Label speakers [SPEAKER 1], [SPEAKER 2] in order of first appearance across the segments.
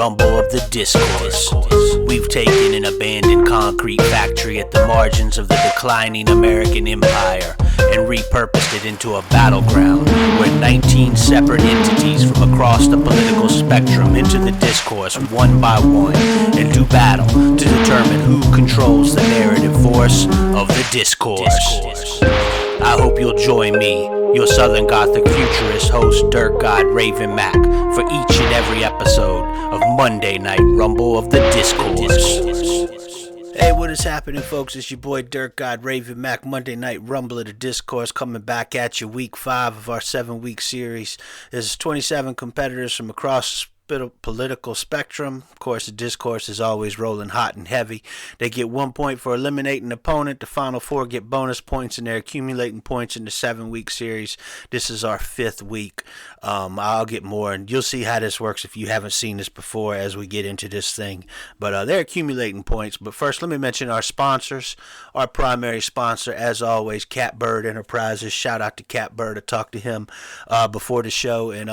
[SPEAKER 1] rumble of the discourse. We've taken an abandoned concrete factory at the margins of the declining American empire and repurposed it into a battleground where 19 separate entities from across the political spectrum enter the discourse one by one and do battle to determine who controls the narrative force of the discourse. I hope you'll join me, your Southern Gothic futurist host Dirk God Raven Mac, for each and every episode of Monday Night Rumble of the Discourse. Hey, what is happening, folks? It's your boy Dirk God Raven Mac, Monday Night Rumble of the Discourse, coming back at you week 5 of our 7-week series. There's 27 competitors from across political spectrum. Of course, the discourse is always rolling hot and heavy. They get 1 point for eliminating an opponent. The final 4 get bonus points, and they're accumulating points in the 7-week series. This is our 5th week. I'll get more, and you'll see how this works if you haven't seen this before as we get into this thing. But they're accumulating points. But first, let me mention our sponsors. Our primary sponsor, as always, Catbird Enterprises. Shout out to Catbird. I talked to him before the show, and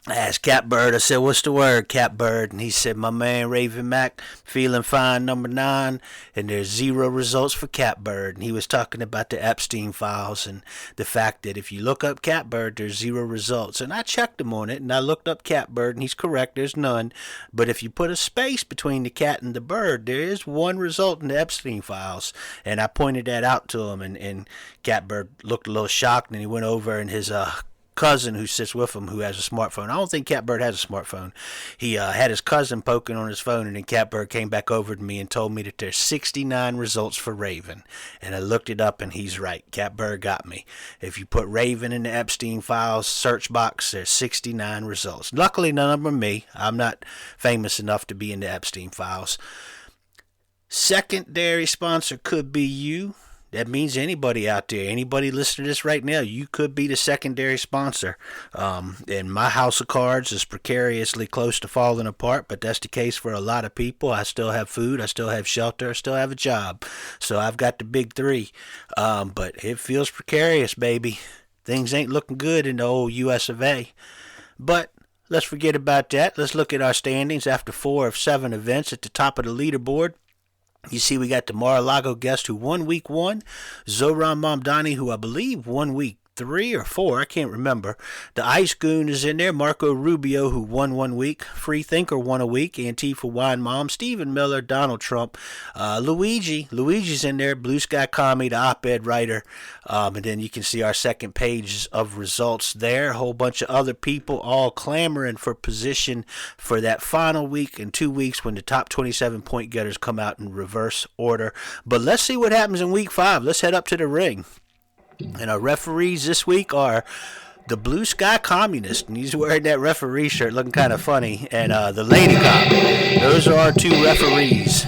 [SPEAKER 1] I asked Catbird, I said, what's the word, Catbird? And he said, my man Raven Mac, feeling fine, number 9, and there's 0 results for Catbird. And he was talking about the Epstein files and the fact that if you look up Catbird, there's 0 results. And I checked him on it, and I looked up Catbird, and he's correct, there's none. But if you put a space between the cat and the bird, there is 1 result in the Epstein files. And I pointed that out to him, and Catbird looked a little shocked, and he went over, and his cousin who sits with him, who has a smartphone. I don't think Catbird has a smartphone. He had his cousin poking on his phone, and then Catbird came back over to me and told me that there's 69 results for Raven. And I looked it up, and he's right. Catbird got me. If you put Raven in the Epstein files search box, there's 69 results. Luckily, none of them are me. I'm not famous enough to be in the Epstein files. Secondary sponsor could be you. That means anybody out there, anybody listening to this right now, you could be the secondary sponsor. And my house of cards is precariously close to falling apart, but that's the case for a lot of people. I still have food, I still have shelter, I still have a job. So I've got the big 3. But it feels precarious, baby. Things ain't looking good in the old US of A. But let's forget about that. Let's look at our standings after 4 of 7 events at the top of the leaderboard. You see, we got the Mar-a-Lago guest who won week 1, Zoran Mamdani, who I believe won week 3 or 4, I can't remember. The Ice Goon is in there, Marco Rubio, who won 1 week, Free Thinker won a week, Antifa Wine Mom, Stephen Miller, Donald Trump, Luigi's in there, Blue Sky Commie, the op-ed writer, and then you can see our second page of results there. A whole bunch of other people all clamoring for position for that final week in 2 weeks when the top 27 point getters come out in reverse order. But let's see what happens in week 5. Let's head up to the ring. And our referees this week are the Blue Sky Communist, and he's wearing that referee shirt looking kind of funny, and the Lady Cop. Those are our 2 referees.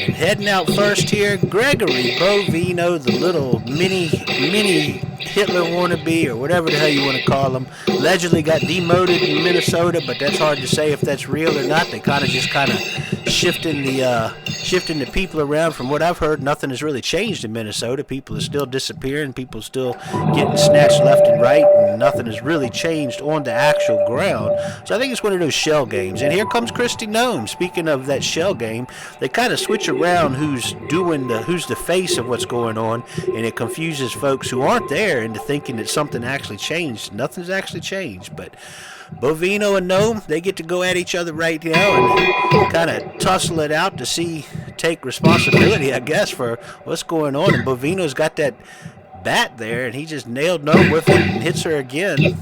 [SPEAKER 1] And heading out first here, Gregory Bovino, the little mini Hitler wannabe, or whatever the hell you want to call him, allegedly got demoted in Minnesota, but that's hard to say if that's real or not. They kind of shifting the people around. From what I've heard, nothing has really changed in Minnesota. People are still disappearing, people are still getting snatched left and right, and nothing has really changed on the actual ground. So I think it's one of those shell games. And here comes Kristi Noem. Speaking of that shell game, they kind of switch around who's the face of what's going on, and it confuses folks who aren't there into thinking that something actually changed. Nothing's actually changed, but Bovino and Noem, they get to go at each other right now and kind of tussle it out to take responsibility, I guess, for what's going on. And Bovino's got that bat there, and he just nailed Noem with it and hits her again.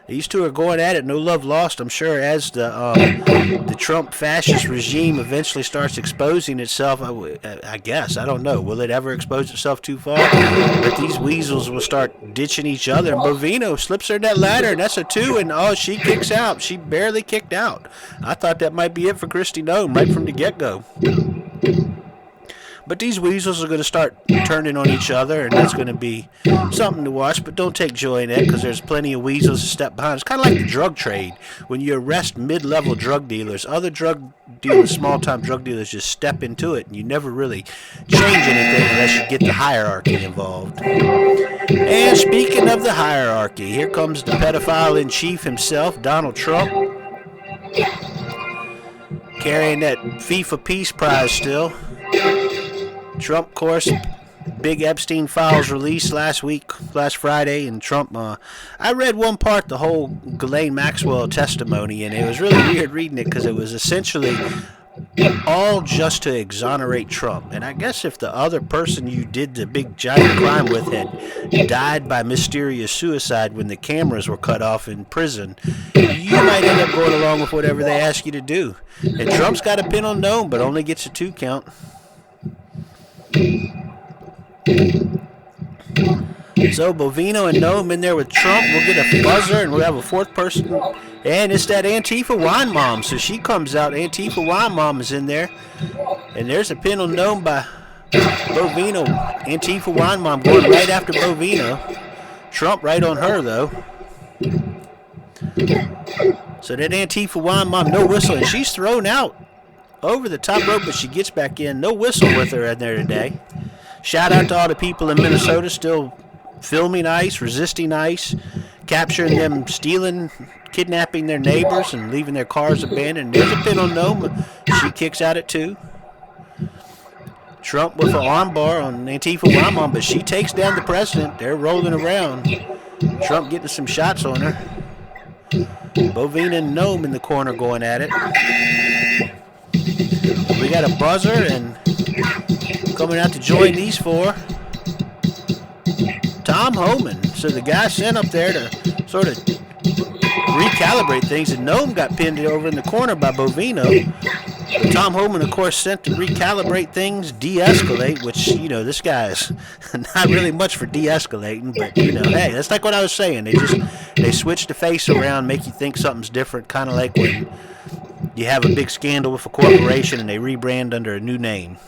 [SPEAKER 1] These 2 are going at it, no love lost, I'm sure, as the Trump fascist regime eventually starts exposing itself. I guess, I don't know. Will it ever expose itself too far? But these weasels will start ditching each other, and Bovino slips her in that ladder, and that's a 2, and she kicks out. She barely kicked out. I thought that might be it for Kristi Noem right from the get-go. But these weasels are going to start turning on each other, and that's going to be something to watch. But don't take joy in that, because there's plenty of weasels to step behind. It's kind of like the drug trade. When you arrest mid-level drug dealers, other drug dealers, small-time drug dealers just step into it, and you never really change anything unless you get the hierarchy involved. And speaking of the hierarchy, here comes the pedophile-in-chief himself, Donald Trump, carrying that FIFA Peace Prize still. Trump, of course, big Epstein files released last Friday, and Trump, I read one part, the whole Ghislaine Maxwell testimony, and it was really weird reading it because it was essentially all just to exonerate Trump. And I guess if the other person you did the big giant crime with had died by mysterious suicide when the cameras were cut off in prison, you might end up going along with whatever they ask you to do. And Trump's got a penal no, but only gets a 2 count. So Bovino and Noam in there with Trump. We'll get a buzzer and we'll have a 4th person. And it's that Antifa wine mom. So she comes out. Antifa wine mom is in there. And there's a penal known by Bovino. Antifa wine mom going right after Bovino. Trump right on her though. So that Antifa wine mom, no whistle. And she's thrown out over the top rope, but she gets back in. No whistle with her in there today. Shout out to all the people in Minnesota still filming ICE, resisting ICE, capturing them, stealing, kidnapping their neighbors, and leaving their cars abandoned. There's a pin on Noma. She kicks out at 2. Trump with an armbar on Antifa Wamon, but she takes down the president. They're rolling around. Trump getting some shots on her. Bovina and Noam in the corner going at it. We got a buzzer, and coming out to join these 4, Tom Homan. So the guy sent up there to sort of recalibrate things, and Noam got pinned over in the corner by Bovino. But Tom Homan, of course, sent to recalibrate things, de-escalate, which, you know, this guy is not really much for de-escalating, but, you know, hey, that's like what I was saying. They switch the face around, make you think something's different, kind of like when you have a big scandal with a corporation and they rebrand under a new name.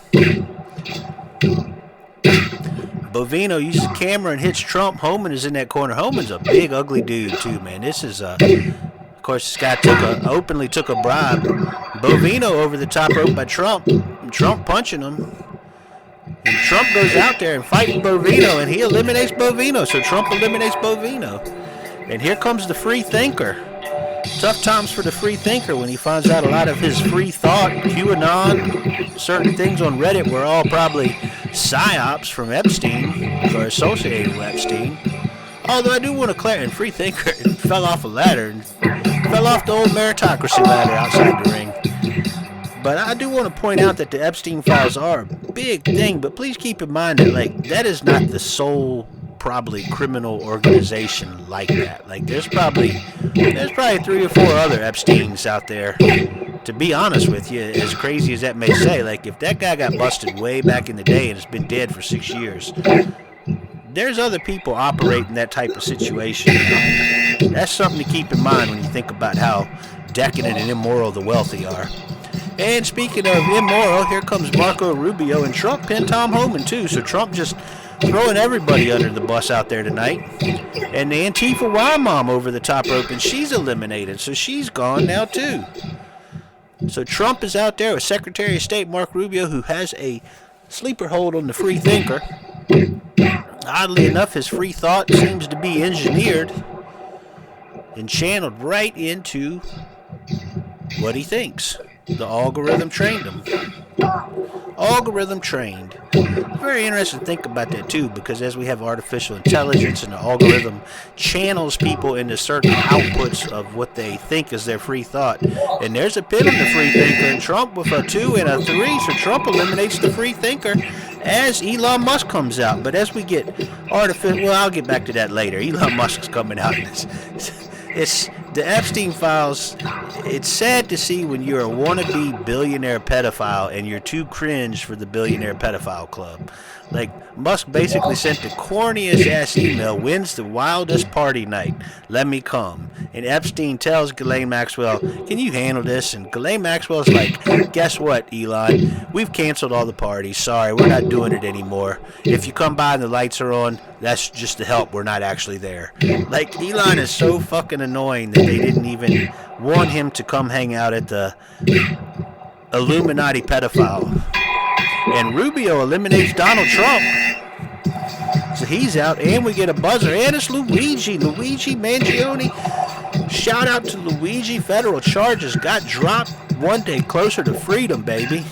[SPEAKER 1] Bovino uses a camera and hits Trump. Homan is in that corner. Homan's a big, ugly dude, too, man. This is, of course, this guy openly took a bribe. Bovino over the top rope by Trump. Trump punching him. And Trump goes out there and fights Bovino, and he eliminates Bovino. So Trump eliminates Bovino. And here comes the free thinker. Tough times for the free thinker when he finds out a lot of his free thought, QAnon, certain things on Reddit were all probably psyops from Epstein or associated with Epstein. Although I do want to clarify, free thinker fell off a ladder and fell off the old meritocracy ladder outside the ring. But I do want to point out that the Epstein files are a big thing, but please keep in mind that, like, that is not the sole probably criminal organization like that. Like, there's probably 3 or 4 other Epsteins out there. To be honest with you, as crazy as that may say, like, if that guy got busted way back in the day and has been dead for 6 years, there's other people operating that type of situation. That's something to keep in mind when you think about how decadent and immoral the wealthy are. And speaking of immoral, here comes Marco Rubio, and Trump pinned Tom Homan too. So Trump just throwing everybody under the bus out there tonight. And the Antifa Y mom over the top rope, and she's eliminated, so she's gone now too. So Trump is out there with Secretary of State Marco Rubio, who has a sleeper hold on the free thinker. Oddly enough, his free thought seems to be engineered and channeled right into what he thinks. The algorithm trained him. Algorithm trained. Very interesting to think about that too, because as we have artificial intelligence and the algorithm channels people into certain outputs of what they think is their free thought. And there's a pin on the free thinker, and Trump with a 2 and a 3, so Trump eliminates the free thinker as Elon Musk comes out. But as we get artificial, well, I'll get back to that later. Elon Musk's coming out. It's the Epstein files. It's sad to see when you're a wannabe billionaire pedophile and you're too cringe for the billionaire pedophile club. Like, Musk basically sent the corniest ass email, when's the wildest party night? Let me come. And Epstein tells Ghislaine Maxwell, can you handle this? And Ghislaine Maxwell's like, guess what, Elon? We've canceled all the parties. Sorry, we're not doing it anymore. If you come by and the lights are on, that's just to help. We're not actually there. Like, Elon is so fucking annoying that they didn't even want him to come hang out at the Illuminati pedophile. And Rubio eliminates Donald Trump. So he's out, and we get a buzzer. And it's Luigi Mangione. Shout out to Luigi. Federal charges got dropped. One day closer to freedom, baby.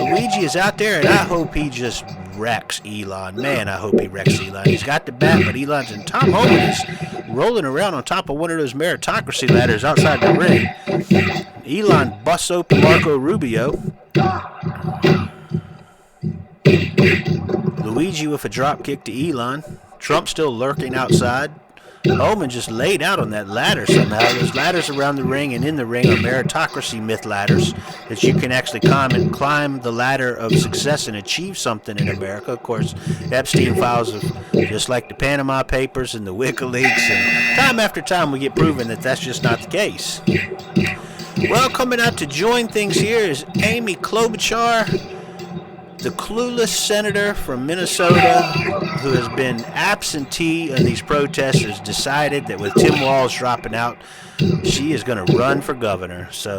[SPEAKER 1] Luigi is out there, and I hope he just wrecks Elon. Man, I hope he wrecks Elon. He's got the bat, but Elon's in. Tom Homan is rolling around on top of one of those meritocracy ladders outside the ring. Elon busts open Marco Rubio. Luigi with a drop kick to Elon. Trump still lurking outside. Homan just laid out on that ladder somehow. There's ladders around the ring, and in the ring are meritocracy myth ladders that you can actually climb the ladder of success and achieve something in America. Of course, Epstein files of just like the Panama Papers and the WikiLeaks, and time after time we get proven that that's just not the case. Well, coming out to join things here is Amy Klobuchar, the clueless senator from Minnesota who has been absentee in these protests, has decided that with Tim Walz dropping out, she is going to run for governor. So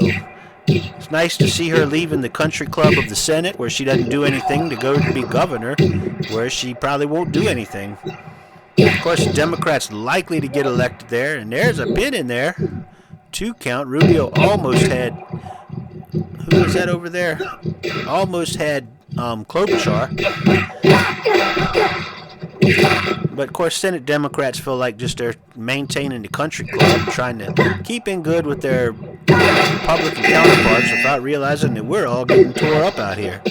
[SPEAKER 1] it's nice to see her leaving the country club of the Senate, where she doesn't do anything, to go to be governor, where she probably won't do anything. Of course, the Democrats likely to get elected there, and there's a pin in there. 2 count. Rubio almost had, who was that over there? Almost had Klobuchar. But of course, Senate Democrats feel like just they're maintaining the country club, trying to keep in good with their Republican counterparts without realizing that we're all getting tore up out here.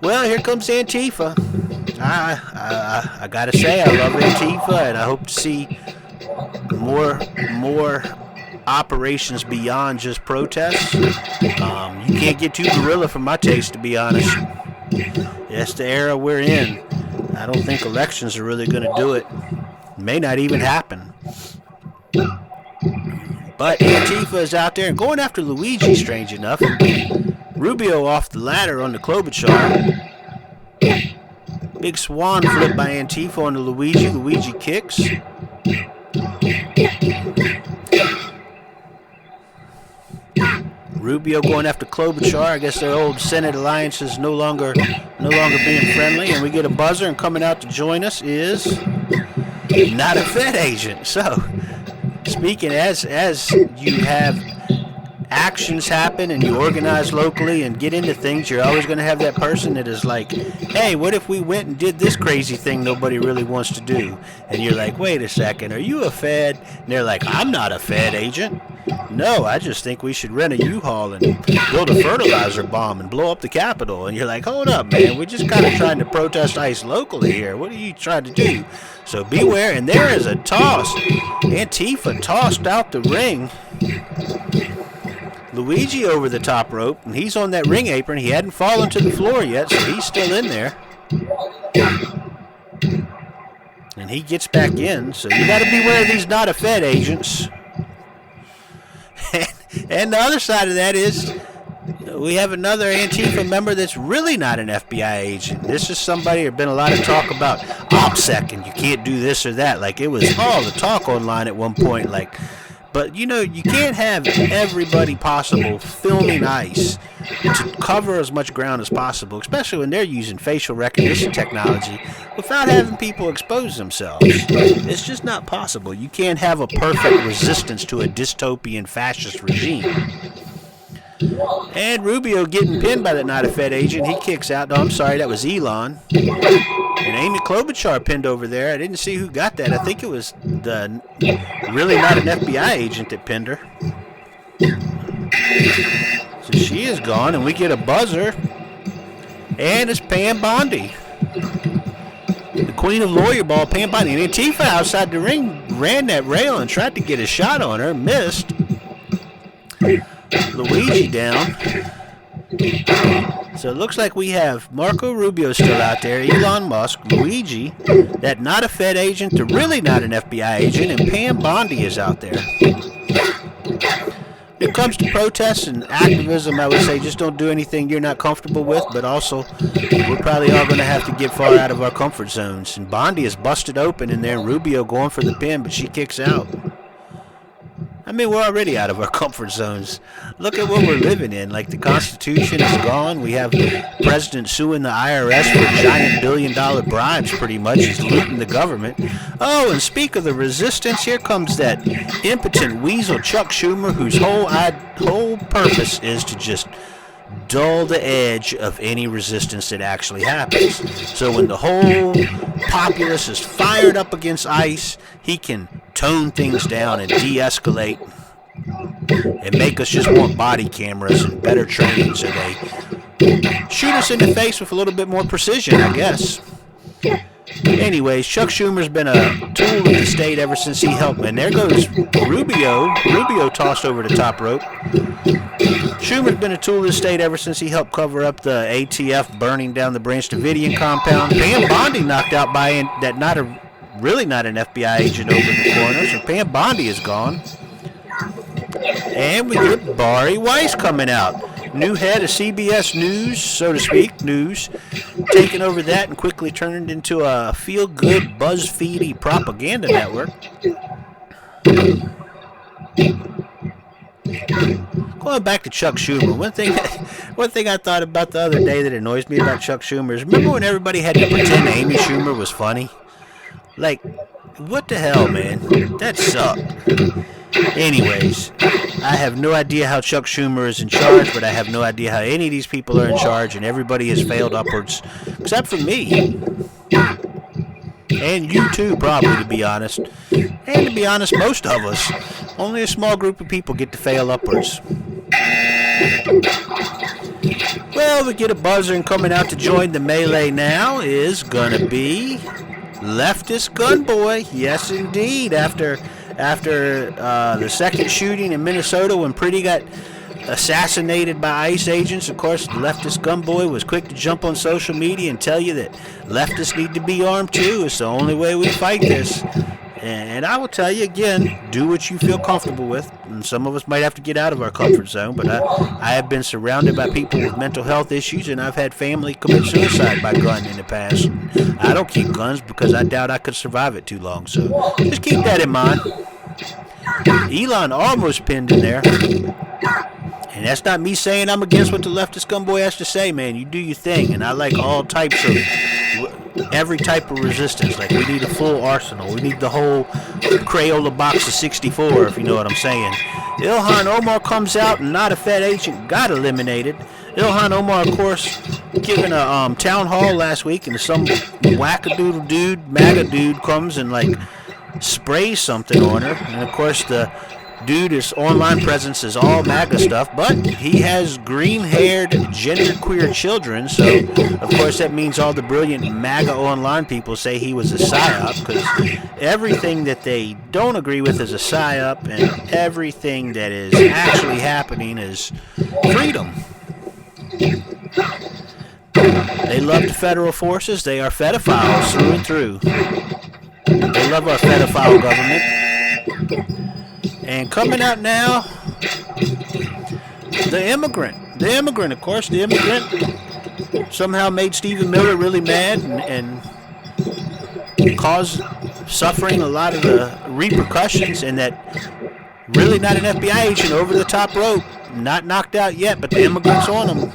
[SPEAKER 1] Well, here comes Antifa. I gotta say, I love Antifa, and I hope to see more operations beyond just protests. You can't get too guerrilla for my taste, to be honest. That's the era we're in. I don't think elections are really going to do it. May not even happen. But Antifa is out there and going after Luigi, strange enough. Rubio off the ladder on the Klobuchar. Big swan flip by Antifa on the Luigi. Luigi kicks. Rubio going after Klobuchar. I guess their old Senate alliance is no longer being friendly, and we get a buzzer, and coming out to join us is not a Fed agent. So, speaking as you have actions happen and you organize locally and get into things, you're always going to have that person that is like, hey, what if we went and did this crazy thing nobody really wants to do? And you're like, wait a second, are you a Fed? And they're like, I'm not a Fed agent. No, I just think we should rent a U-Haul and build a fertilizer bomb and blow up the Capitol. And you're like, hold up, man, we're just kind of trying to protest ICE locally here. What are you trying to do? So beware. And there is a toss. Antifa tossed out the ring. Luigi over the top rope, and he's on that ring apron. He hadn't fallen to the floor yet, so he's still in there. And he gets back in, so you got to beware of these not a Fed agents. And the other side of that is we have another Antifa member that's really not an FBI agent. This is somebody, there's been a lot of talk about OPSEC and you can't do this or that. Like, it was all the talk online at one point, like, but, you know, you can't have everybody possible filming ICE to cover as much ground as possible, especially when they're using facial recognition technology, without having people expose themselves. It's just not possible. You can't have a perfect resistance to a dystopian fascist regime. And Rubio getting pinned by that not a Fed agent. He kicks out. No, I'm sorry, that was Elon. And Amy Klobuchar pinned over there. I didn't see who got that. I think it was the really not an FBI agent that pinned her. So she is gone, and we get a buzzer. And it's Pam Bondi. The queen of lawyer ball, Pam Bondi. And Antifa outside the ring ran that rail and tried to get a shot on her. Missed. Luigi down. So it looks like we have Marco Rubio still out there, Elon Musk, Luigi, that not a Fed agent, the really not an FBI agent, and Pam Bondi is out there. When it comes to protests and activism, I would say just don't do anything you're not comfortable with, but also we're probably all going to have to get far out of our comfort zones. And Bondi is busted open in there, Rubio going for the pin, but she kicks out. I mean, we're already out of our comfort zones. Look at what we're living in. Like, the Constitution is gone. We have the president suing the IRS for giant billion-dollar bribes, pretty much. He's looting the government. Oh, and speak of the resistance, here comes that impotent weasel Chuck Schumer, whose whole purpose is to just dull the edge of any resistance that actually happens. So when the whole populace is fired up against ICE, he can tone things down and de-escalate and make us just want body cameras and better training so they shoot us in the face with a little bit more precision, I guess. Anyways, Chuck Schumer's been a tool of the state ever since he helped. And there goes Rubio. Rubio tossed over the top rope. Schumer's been a tool of the state ever since he helped cover up the ATF burning down the Branch Davidian compound. Pam Bondi knocked out by really not an FBI agent over the corner. So Pam Bondi is gone. And we get Bari Weiss coming out. New head of CBS News, so to speak, news, taking over that and quickly turned it into a feel-good, BuzzFeedy propaganda network. Going back to Chuck Schumer, one thing I thought about the other day that annoys me about Chuck Schumer is, remember when everybody had to pretend Amy Schumer was funny? Like, what the hell, man? That sucked. Anyways, I have no idea how Chuck Schumer is in charge, but I have no idea how any of these people are in charge, and everybody has failed upwards, except for me. And you too, probably, to be honest. And to be honest, most of us. Only a small group of people get to fail upwards. Well, we get a buzzer, and coming out to join the melee now is gonna be leftist gun boy. Yes, indeed. After the second shooting in Minnesota when Pretty got assassinated by ICE agents, of course, the leftist gun boy was quick to jump on social media and tell you that leftists need to be armed too. It's the only way we fight this. And I will tell you again, do what you feel comfortable with. And some of us might have to get out of our comfort zone, but I have been surrounded by people with mental health issues, and I've had family commit suicide by gun in the past. I don't keep guns because I doubt I could survive it too long, so just keep that in mind. Elon almost pinned in there. And that's not me saying I'm against what the leftist gunboy has to say, man. You do your thing, and I like all types of, every type of resistance. Like, we need a full arsenal. We need the whole Crayola box of 64, if you know what I'm saying. Ilhan Omar comes out, and not a Fed agent got eliminated. Ilhan Omar, of course, giving a town hall last week, and some wackadoodle dude, MAGA dude, comes and, like, sprays something on her. And, of course, the dude, his online presence is all MAGA stuff, but he has green-haired, genderqueer children, so of course that means all the brilliant MAGA online people say he was a psyop, because everything that they don't agree with is a psyop, and everything that is actually happening is freedom. They love the federal forces. They are pedophiles through and through. They love our pedophile government. And coming out now, the immigrant, of course, the immigrant somehow made Stephen Miller really mad and caused suffering a lot of the repercussions, and that really not an FBI agent over the top rope, not knocked out yet, but the immigrant's on him.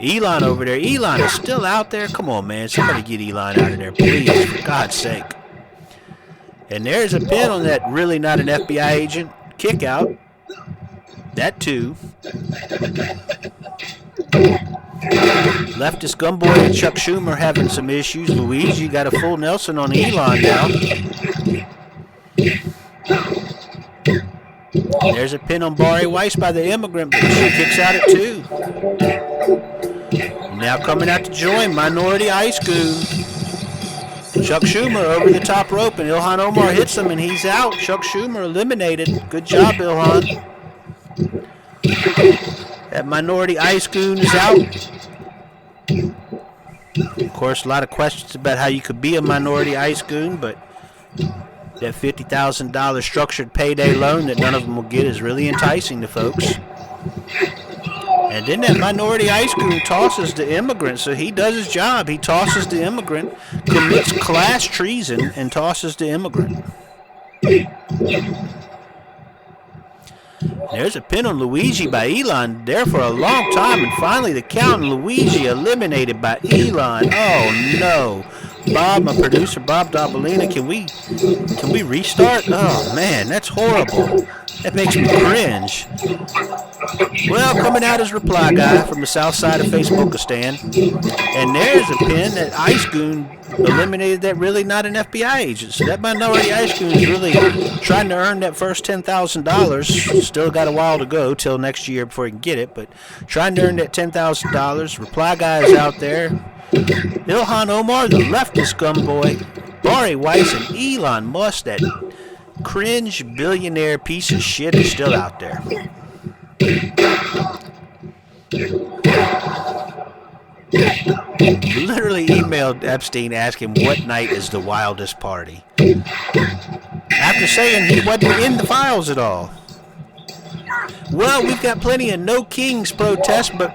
[SPEAKER 1] Elon over there, Elon is still out there. Come on, man, somebody get Elon out of there, please, for God's sake. And there's a pin on that really not an FBI agent kick out. That too. Leftist gunboy and Chuck Schumer having some issues. Luigi got a full Nelson on Elon now. There's a pin on Bari Weiss by the immigrant, but she kicks out at two. Now coming out to join Minority Ice Goon. Chuck Schumer over the top rope, and Ilhan Omar hits him, and he's out. Chuck Schumer eliminated. Good job, Ilhan. That Minority Ice Goon is out. Of course, a lot of questions about how you could be a Minority Ice Goon, but that $50,000 structured payday loan that none of them will get is really enticing to folks. And then that Minority Ice Goon tosses the immigrant, so he does his job. He tosses the immigrant, commits class treason, and tosses the immigrant. There's a pin on Luigi by Elon there for a long time, and finally the count and Luigi eliminated by Elon. Oh no. Bob, my producer, Bob Dobalina, can we restart? Oh man, that's horrible. That makes me cringe. Well, coming out as Reply Guy from the south side of Facebookistan. And there's a pin that Ice Goon eliminated that really not an FBI agent. So that minority Ice Goon is really trying to earn that first $10,000. Still got a while to go till next year before he can get it, but trying to earn that $10,000. Reply Guy is out there. Ilhan Omar, the leftist gumboy. Bari Weiss and Elon Musk, that cringe billionaire piece of shit, is still out there. Literally emailed Epstein asking what night is the wildest party, after saying he wasn't in the files at all. Well, we've got plenty of no kings protests, but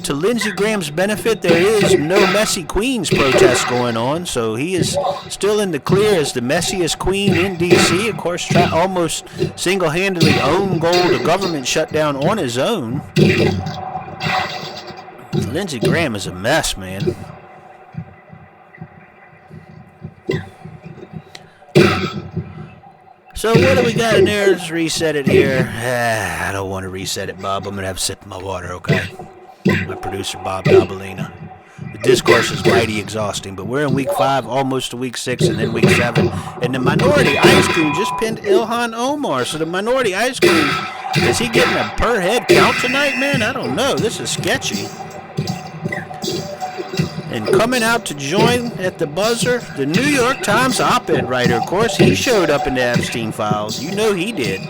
[SPEAKER 1] to Lindsey Graham's benefit, there is no messy queens protest going on, so he is still in the clear as the messiest queen in D.C. Of course, almost single-handedly own goal the government shutdown on his own. Lindsey Graham is a mess, man. So what do we got in there? Let's reset it here. I don't want to reset it, Bob. I'm going to have a sip of my water, okay? My producer, Bob Dobalina. The discourse is mighty exhausting, but we're in week 5, almost to week 6, and then week 7. And the minority Ice Cream just pinned Ilhan Omar. So the minority Ice Cream, is he getting a per head count tonight, man? I don't know. This is sketchy. And coming out to join at the buzzer, the New York Times op-ed writer, of course, he showed up in the Epstein files. You know he did.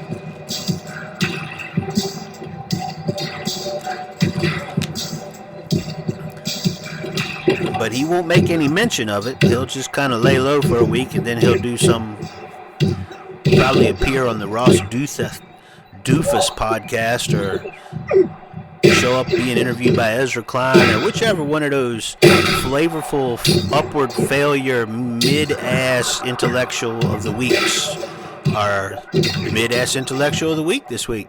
[SPEAKER 1] But he won't make any mention of it. He'll just kind of lay low for a week, and then he'll do probably appear on the Ross Doofus podcast, or show up being interviewed by Ezra Klein, or whichever one of those flavorful upward failure mid-ass intellectual of the weeks are the mid-ass intellectual of the week this week.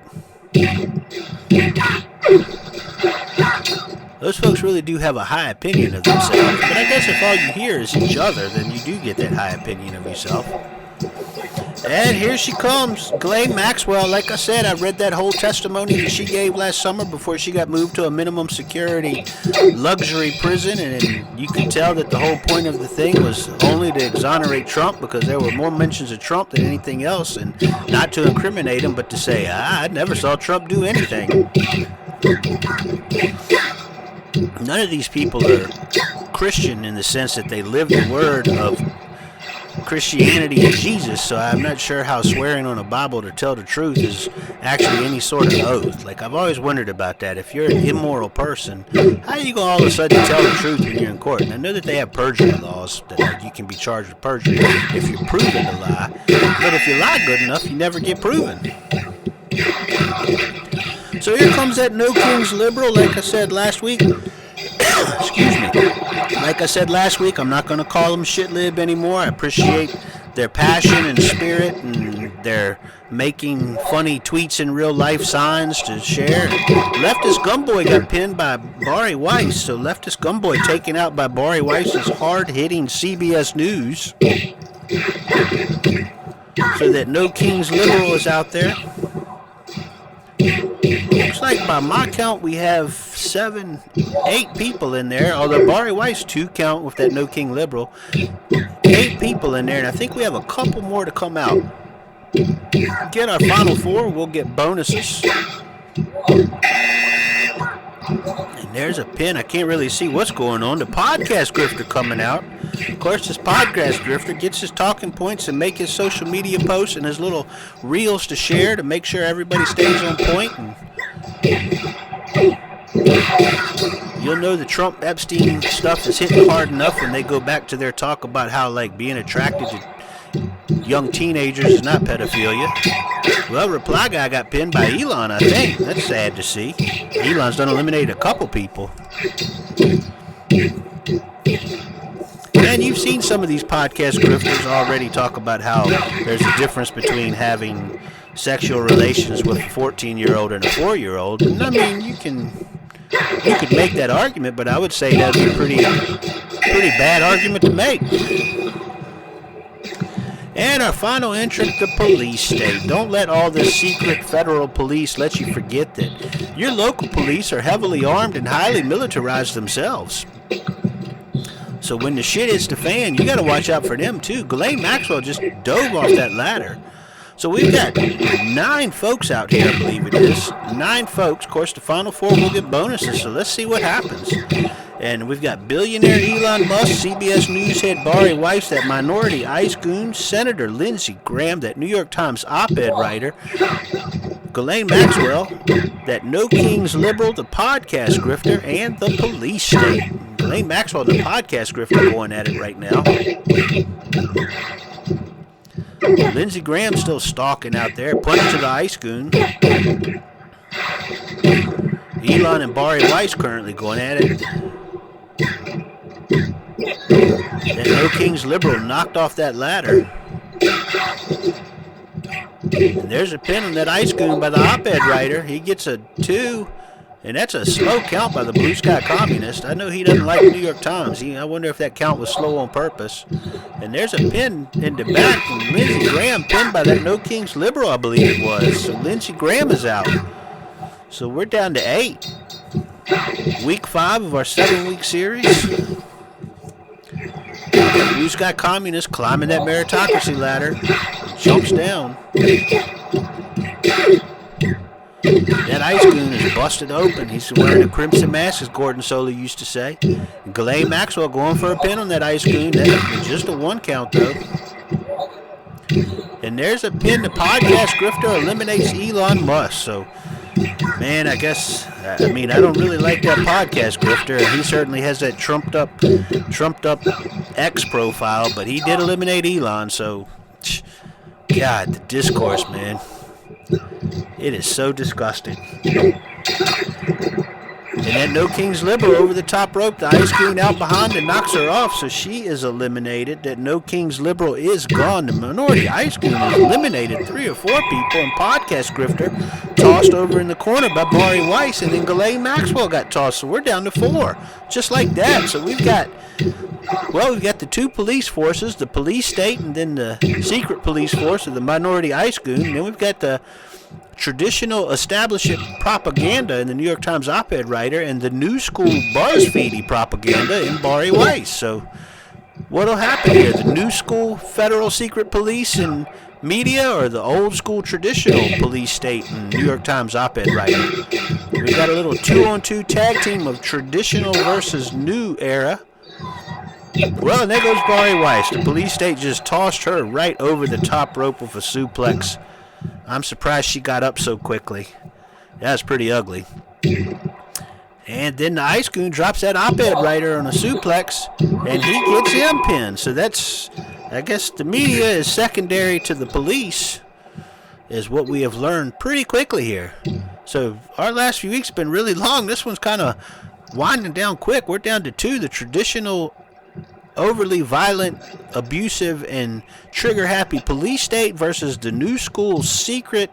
[SPEAKER 1] Those folks really do have a high opinion of themselves, but I guess if all you hear is each other, then you do get that high opinion of yourself. And here she comes, Ghislaine Maxwell. Like I said, I read that whole testimony that she gave last summer before she got moved to a minimum security luxury prison, and you could tell that the whole point of the thing was only to exonerate Trump, because there were more mentions of Trump than anything else, and not to incriminate him, but to say, I never saw Trump do anything. None of these people are Christian in the sense that they live the word of Christianity and Jesus, so I'm not sure how swearing on a Bible to tell the truth is actually any sort of oath. Like, I've always wondered about that. If you're an immoral person, how are you going to all of a sudden tell the truth when you're in court? And I know that they have perjury laws that, like, you can be charged with perjury if you're proven to lie, but if you lie good enough, you never get proven. So here comes that No Kings liberal, like I said last week. Excuse me. Like I said last week, I'm not going to call them shit-lib anymore. I appreciate their passion and spirit, and their making funny tweets and real-life signs to share. Leftist Gumboy got pinned by Bari Weiss, so Leftist Gumboy taken out by Bari Weiss's hard-hitting CBS News. So that No Kings liberal is out there. Looks like by my count we have 8 people in there, although Bari Weiss 2 count with that No King liberal. 8 people in there, and I think we have a couple more to come out. Get our final 4, we'll get bonuses. And there's a pin. I can't really see what's going on. The podcast grifter coming out. Of course, this podcast grifter gets his talking points and make his social media posts and his little reels to share to make sure everybody stays on point. And you'll know the Trump Epstein stuff is hitting hard enough when they go back to their talk about how, like, being attracted to young teenagers is not pedophilia. Well, Reply Guy got pinned by Elon, I think. That's sad to see. Elon's done eliminated a couple people. And you've seen some of these podcast grifters already talk about how there's a difference between having sexual relations with a 14-year-old and a 4-year-old. And I mean, you could make that argument, but I would say that'd be a pretty bad argument to make. And our final entrant, the police state. Don't let all this secret federal police let you forget that your local police are heavily armed and highly militarized themselves. So when the shit hits the fan, you got to watch out for them too. Ghislaine Maxwell just dove off that ladder. So we've got 9 folks out here, I believe it is. 9 folks. Of course, the final 4 will get bonuses, so let's see what happens. And we've got billionaire Elon Musk, CBS News head Bari Weiss, that minority ice goon, Senator Lindsey Graham, that New York Times op-ed writer, Ghislaine Maxwell, that No Kings liberal, the podcast grifter, and the police state. Ghislaine Maxwell and the podcast grifter going at it right now. Lindsey Graham still stalking out there, pointing to the ice goon. Elon and Bari Weiss currently going at it. That No Kings liberal knocked off that ladder. And there's a pin on that ice goon by the op-ed writer. He gets a 2, and that's a slow count by the Blue Sky Communist. I know he doesn't like the New York Times. I wonder if that count was slow on purpose. And there's a pin in the back from Lindsey Graham, pinned by that No Kings liberal, I believe it was. So Lindsey Graham is out. So we're down to 8. Week 5 of our 7-week series. The Blue Sky Communist climbing that meritocracy ladder. Jumps down. That ice goon is busted open. He's wearing a crimson mask, as Gordon Solie used to say. And Ghislaine Maxwell going for a pin on that ice goon. That's just a 1 count, though. And there's a pin. The podcast grifter eliminates Elon Musk. So, man, I don't really like that podcast grifter. He certainly has that trumped up X profile, but he did eliminate Elon. So, God, the discourse, man. It is so disgusting. And that No Kings liberal over the top rope, the ice goon out behind and knocks her off, so she is eliminated. That No Kings liberal is gone. The minority ice goon has eliminated 3 or 4 people, and podcast grifter tossed over in the corner by Bari Weiss, and then Ghislaine Maxwell got tossed, so we're down to 4. Just like that. So we've got the 2 police forces, the police state and then the secret police force of the minority ice goon. And then we've got the traditional establishment propaganda in the New York Times op-ed writer and the new school BuzzFeedy propaganda in Bari Weiss. So what'll happen here? The new school federal secret police and media, or the old school traditional police state and New York Times op-ed writer? We've got a little 2-on-2 tag team of traditional versus new era. Well, and there goes Bari Weiss. The police state just tossed her right over the top rope with a suplex. I'm surprised she got up so quickly. That's pretty ugly. And then the ice goon drops that op-ed writer on a suplex, and he gets him pinned. So that's, I guess the media is secondary to the police, is what we have learned pretty quickly here. So our last few weeks have been really long. This one's kind of winding down quick. We're down to 2, the traditional overly violent, abusive, and trigger-happy police state versus the new school secret,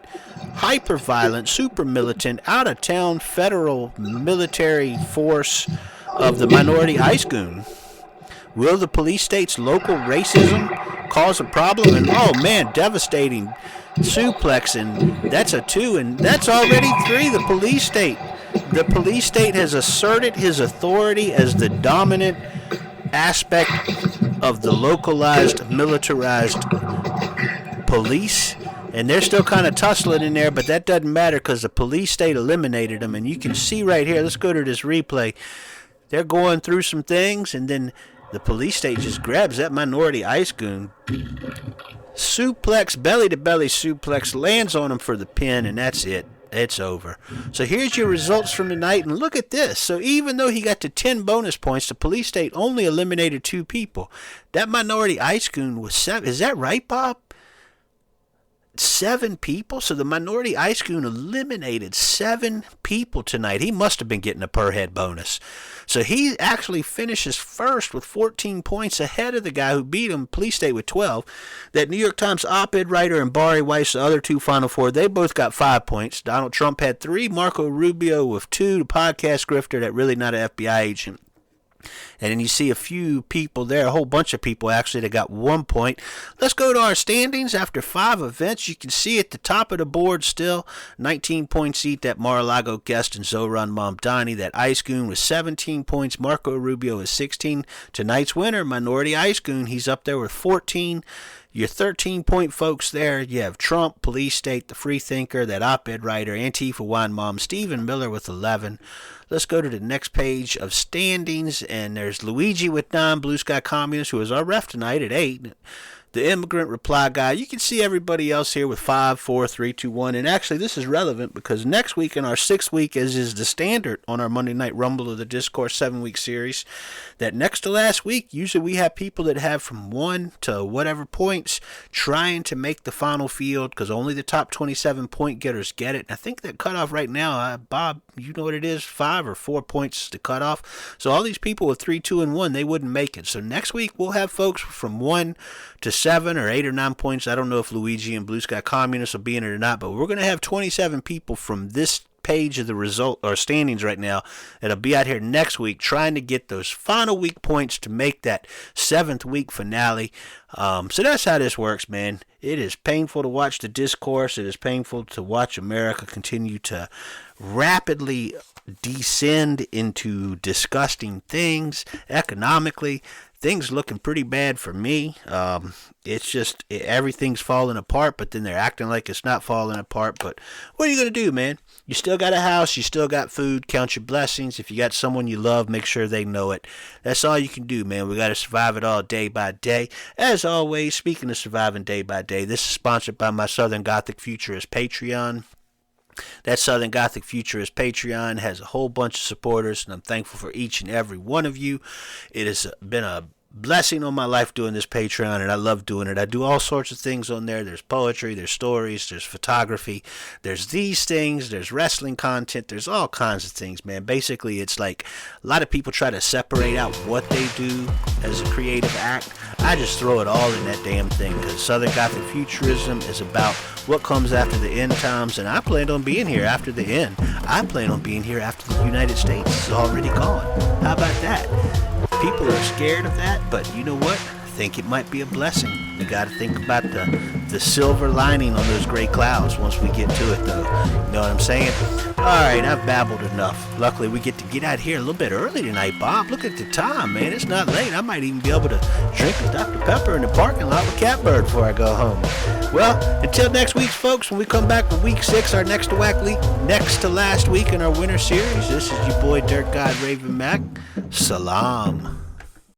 [SPEAKER 1] hyper-violent, super-militant, out-of-town federal military force of the minority ice goon. Will the police state's local racism cause a problem? And, oh, man, devastating suplex, and that's a 2, and that's already 3, the police state. The police state has asserted his authority as the dominant aspect of the localized, militarized police, and they're still kind of tussling in there, but that doesn't matter because the police state eliminated them. And you can see right here, let's go to this replay, they're going through some things, and then the police state just grabs that minority ice goon, suplex, belly-to-belly suplex, lands on him for the pin, and that's it. It's over. So here's your results from the night, and look at this. So even though he got to 10 bonus points, the police state only eliminated 2 people. That minority ice goon was 7. Is that right, Bob? 7 people. So the minority ice goon eliminated 7 people tonight. He must have been getting a per head bonus. So he actually finishes first with 14 points ahead of the guy who beat him, Police State, with 12. That New York Times op-ed writer and Barry Weiss, the other 2 Final Four, they both got 5 points. Donald Trump had 3, Marco Rubio with 2, the podcast grifter that really not an FBI agent. And then you see a few people there, a whole bunch of people actually that got 1 point. Let's go to our standings after 5 events. You can see at the top of the board still 19 points each, that Mar-a-Lago guest and Zoran Mamdani. That Ice Goon with 17 points. Marco Rubio is 16. Tonight's winner, Minority Ice Goon, he's up there with 14. Your 13-point folks there, you have Trump, Police State, the Freethinker, that op-ed writer, Antifa Wine Mom, Stephen Miller with 11. Let's go to the next page of standings, and there's Luigi with 9, Blue Sky Communist, who is our ref tonight at 8. The Immigrant Reply Guy. You can see everybody else here with 5, 4, 3, 2, 1. And actually, this is relevant because next week in our 6th week, as is the standard on our Monday Night Rumble of the Discourse 7-week series, that next to last week, usually we have people that have from 1 to whatever points trying to make the final field because only the top 27 point getters get it. And I think that cutoff right now, Bob, you know what it is, 5 or 4 points to cut off. So all these people with 3, 2, and 1, they wouldn't make it. So next week, we'll have folks from 1 to 7 or 8 or 9 points. I don't know if Luigi and Blue Sky Communists will be in it or not, but we're going to have 27 people from this page of the result or standings right now that'll be out here next week trying to get those final week points to make that 7th week finale. So that's how this works, man. It is painful to watch the discourse. It is painful to watch America continue to rapidly descend into disgusting things economically. Things looking pretty bad for me. It's just everything's falling apart, but then they're acting like it's not falling apart. But what are you going to do, man? You still got a house. You still got food. Count your blessings. If you got someone you love, make sure they know it. That's all you can do, man. We got to survive it all day by day. As always, speaking of surviving day by day, this is sponsored by my Southern Gothic Futurist Patreon. That Southern Gothic Futurist Patreon has a whole bunch of supporters, and I'm thankful for each and every one of you. It has been a blessing on my life doing this Patreon, and I love doing it. I do all sorts of things on there. There's poetry, there's stories, there's photography, there's these things, there's wrestling content, there's all kinds of things, man. Basically, it's like a lot of people try to separate out what they do as a creative act. I just throw it all in that damn thing because Southern Gothic Futurism is about what comes after the end times, and I plan on being here after the end. I plan on being here after the United States is already gone. How about that? People are scared of that, but you know what? I think it might be a blessing. You got to think about the silver lining on those gray clouds once we get to it, though. You know what I'm saying? All right, I've babbled enough. Luckily, we get to get out here a little bit early tonight, Bob. Look at the time, man. It's not late. I might even be able to drink a Dr. Pepper in the parking lot with Catbird before I go home. Well, until next week, folks, when we come back for week 6, our next to last week in our winter series, this is your boy, Dirt God Raven Mac. Salam.